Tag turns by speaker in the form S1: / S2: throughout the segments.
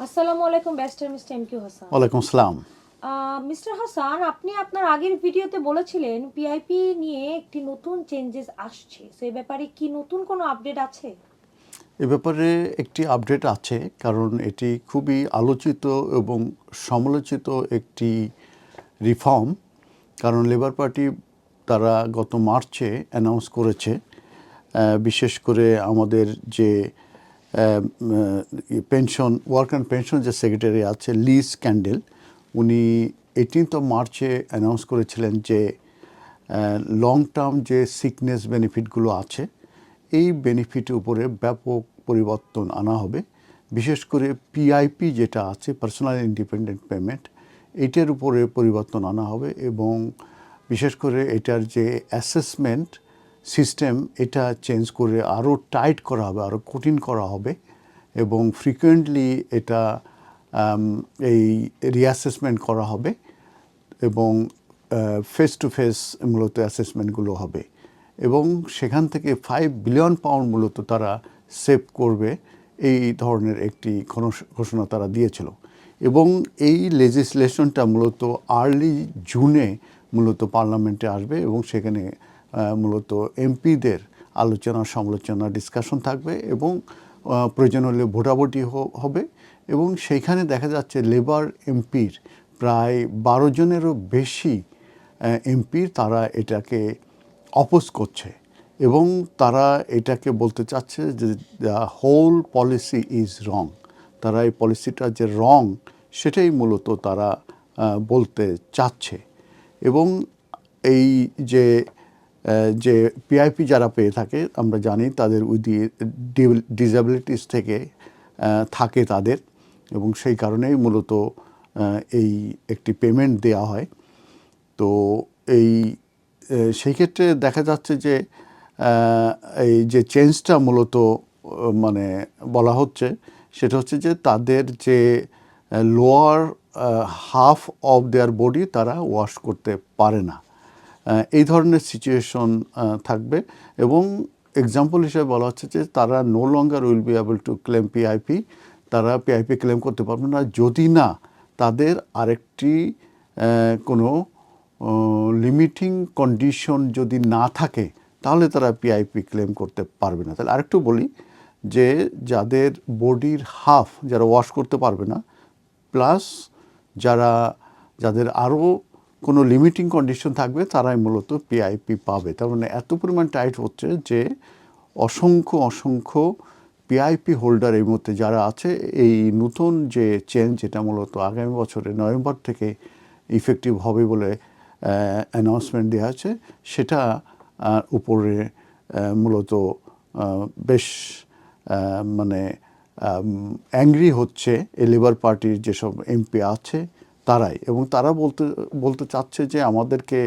S1: আসসালামু আলাইকুম barrister mister M Q Hasan.
S2: ওয়ালাইকুম আসসালাম।
S1: মিস্টার হাসান, আপনি আপনার আগের ভিডিওতে বলেছিলেন পিআইপি নিয়ে একটি নতুন চেঞ্জেস আসছে, সো এই ব্যাপারে কি নতুন কোনো আপডেট আছে?
S2: এ ব্যাপারে একটি আপডেট আছে, কারণ এটি খুবই আলোচিত এবং সমালোচিত একটি রিফর্ম। কারণ লেবার পার্টি তারা গত মার্চে অ্যানাউন্স করেছে, বিশেষ করে আমাদের যে পেনশন ওয়ার্ক অ্যান্ড পেনশন যে সেক্রেটারি আছে লিজ ক্যান্ডেল, উনি 18 মার্চে অ্যানাউন্স করেছিলেন যে লং টার্ম যে সিকনেস বেনিফিটগুলো আছে এই বেনিফিটের উপরে ব্যাপক পরিবর্তন আনা হবে। বিশেষ করে পিআইপি যেটা আছে, পার্সোনাল ইন্ডিপেন্ডেন্ট পেমেন্ট, এইটার উপরে পরিবর্তন আনা হবে এবং বিশেষ করে এটার যে অ্যাসেসমেন্ট সিস্টেম এটা চেঞ্জ করে আরও টাইট করা হবে, আরও কঠিন করা হবে এবং ফ্রিকুয়েন্টলি এটা এই রিঅ্যাসেসমেন্ট করা হবে এবং ফেস টু ফেস মূলত অ্যাসেসমেন্টগুলো হবে এবং সেখান থেকে 5 বিলিয়ন পাউন্ড মূলত তারা সেভ করবে, এই ধরনের একটি ঘোষণা তারা দিয়েছিল। এবং এই লেজিসলেশনটা মূলত আর্লি জুনে মূলত পার্লামেন্টে আসবে এবং সেখানে মূলত এমপিদের আলোচনা সমালোচনা ডিসকাশন থাকবে এবং প্রয়োজন হলে ভোটাভুটি হবে এবং সেইখানে দেখা যাচ্ছে লেবার এমপির প্রায় 12 জনেরও বেশি এমপি তারা এটাকে অপোজ করছে এবং তারা এটাকে বলতে চাচ্ছে যে the whole policy is wrong. তারা এই পলিসিটা যে রং সেটাই মূলত তারা বলতে চাচ্ছে এবং এই যে যে পিআইপি যারা পেয়ে থাকে আমরা জানি তাদের ডিসএবিলিটিস থেকে থাকে তাদের এবং সেই কারণেই মূলত এই একটি পেমেন্ট দেয়া হয়। তো এই সেই ক্ষেত্রে দেখা যাচ্ছে যে এই যে চেঞ্জটা মূলত মানে বলা হচ্ছে সেটা হচ্ছে যে তাদের যে lower half of their body তারা ওয়াশ করতে পারে না, এই ধরনের সিচুয়েশন থাকবে এবং এক্সাম্পল হিসেবে বলা হচ্ছে যে তারা no longer will be able to claim PIP. তারা পিআইপি ক্লেম করতে পারবে না যদি না তাদের আরেকটি কোনো লিমিটিং কন্ডিশন যদি না থাকে, তাহলে তারা পিআইপি ক্লেম করতে পারবে না। তাহলে আরেকটু বলি যে যাদের বডির হাফ যারা ওয়াশ করতে পারবে না প্লাস যাদের আরও কোনো লিমিটিং কন্ডিশন থাকবে তারাই মূলত পিআইপি পাবে। তার মানে এত পরিমাণ টাইট হচ্ছে যে অসংখ্য পিআইপি হোল্ডার এই মুহূর্তে যারা আছে, এই নতুন যে চেঞ্জ যেটা মূলত আগামী বছরের নভেম্বর থেকে ইফেক্টিভ হবে বলে অ্যানাউন্সমেন্ট দেওয়া আছে, সেটা উপরে মূলত বেশ মানে অ্যাংরি হচ্ছে এই লেবার পার্টির যেসব এমপি আছে তারাই, এবং তারা বলতে চাচ্ছে যে আমাদেরকে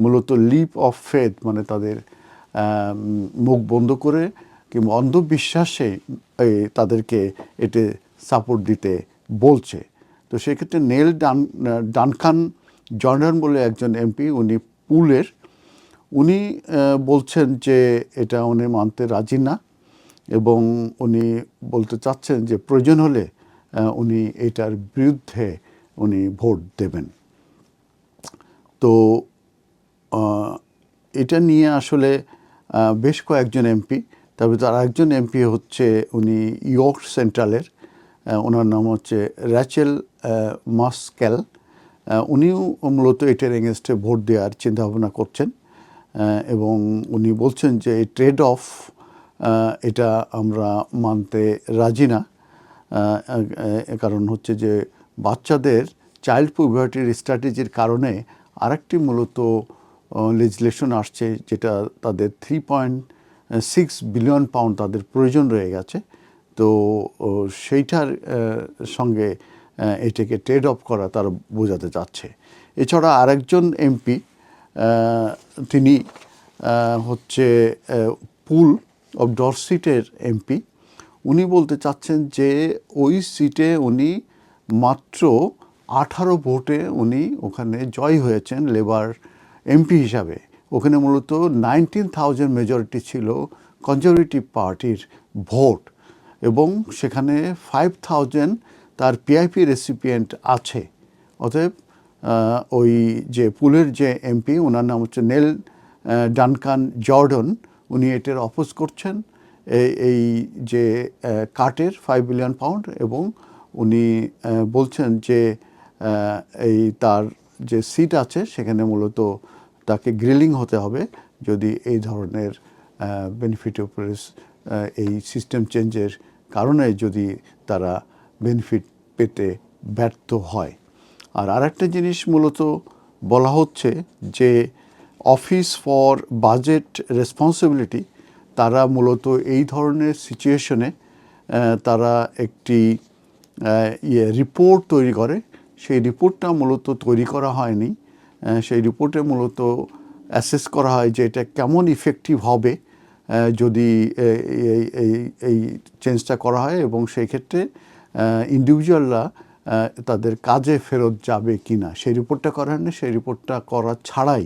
S2: মূলত লিপ অফ ফেথ মানে তাদের মুখ বন্ধ করে কিংবা অন্ধবিশ্বাসে তাদেরকে এতে সাপোর্ট দিতে বলছে। তো সেক্ষেত্রে ডানকান জর্ডান বলে একজন এমপি, উনি পুলের, উনি বলছেন যে এটা উনি মানতে রাজি না এবং উনি বলতে চাচ্ছেন যে প্রয়োজন হলে উনি এটার বিরুদ্ধে উনি ভোট দেবেন। তো এটা নিয়ে আসলে বেশ কয়েকজন এমপি, তবে তার একজন এমপি হচ্ছে উনি ইয়র্ক সেন্ট্রালের, ওনার নাম হচ্ছে র্যাচেল মাস্কেল। উনিও মূলত এটার এগেনস্টে ভোট দেওয়ার চিন্তাভাবনা করছেন এবং উনি বলছেন যে এই ট্রেড অফ এটা আমরা মানতে রাজি না। কারণ হচ্ছে যে বাচ্চাদের চাইল্ড পুবার্টির স্ট্র্যাটেজির কারণে আরেকটি মূলত লেজিসলেশন আসছে যেটা তাদের 3.6 বিলিয়ন পাউন্ড তাদের প্রয়োজন রয়ে গেছে। তো সেইটার সঙ্গে এটাকে ট্রেড অফ করা তারা বোঝাতে চাচ্ছে। এছাড়া আরেকজন এমপি, তিনি হচ্ছে পুল অফ ডরসিটের এমপি, উনি বলতে চাচ্ছেন যে ওই সিটে উনি মাত্র 18 ভোটে উনি ওখানে জয় হয়েছেন লেবার এমপি হিসাবে। ওখানে মূলত 19,000 মেজরিটি ছিল কনজারভেটিভ পার্টির ভোট এবং সেখানে 5,000 তার পিআইপি রেসিপিয়েন্ট আছে। অতএব ওই যে পুলের যে এমপি, ওনার নাম হচ্ছে নেল ডানকান জর্ডন, উনি এটার অপোজ করছেন এই যে কাটের 5 বিলিয়ন পাউন্ড, এবং উনি বলছেন যে এই তার যে সিট আছে সেখানে মূলত তাকে গ্রিলিং হতে হবে যদি এই ধরনের বেনিফিট উপরে এই সিস্টেম চেঞ্জের কারণে যদি তারা বেনিফিট পেতে ব্যর্থ হয়। আর আরেকটা জিনিস মূলত বলা হচ্ছে যে অফিস ফর বাজেট রেসপন্সিবিলিটি, তারা মূলত এই ধরনের সিচুয়েশনে তারা একটি রিপোর্ট তৈরি করে। সেই রিপোর্টটা মূলত তৈরি করা হয়নি। সেই রিপোর্টে মূলত অ্যাসেস করা হয় যে এটা কেমন ইফেক্টিভ হবে যদি এই চেঞ্জটা করা হয়, এবং সেই ক্ষেত্রে ইন্ডিভিজুয়ালরা তাদের কাজে ফেরত যাবে কি না, সেই রিপোর্টটা করা হয়নি। সেই রিপোর্টটা করা ছাড়াই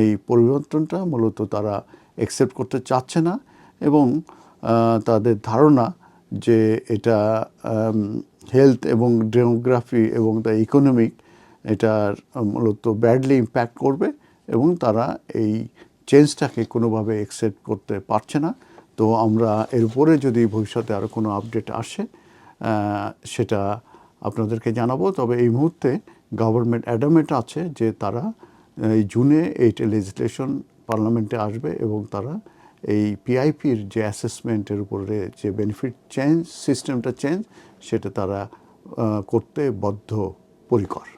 S2: এই পরিবর্তনটা মূলত তারা অ্যাকসেপ্ট করতে চাচ্ছে না, এবং তাদের ধারণা যে এটা হেলথ এবং ডেমোগ্রাফি এবং দ্য ইকোনমিক এটার মূলত ব্যাডলি ইম্প্যাক্ট করবে, এবং তারা এই চেঞ্জটাকে কোনোভাবে অ্যাকসেপ্ট করতে পারছে না। তো আমরা এর উপরে যদি ভবিষ্যতে আরও কোনো আপডেট আসে সেটা আপনাদেরকে জানাবো। তবে এই মুহূর্তে গভর্নমেন্ট অ্যাডামেন্ট আছে যে তারা এই জুনে এইটা লেজিসলেশন পার্লামেন্টে আসবে, এবং তারা এই পিআইপির যে অ্যাসেসমেন্টের উপরে যে বেনিফিট চেঞ্জ সিস্টেমটা চেঞ্জ সেটা তারা করতে বদ্ধপরিকর।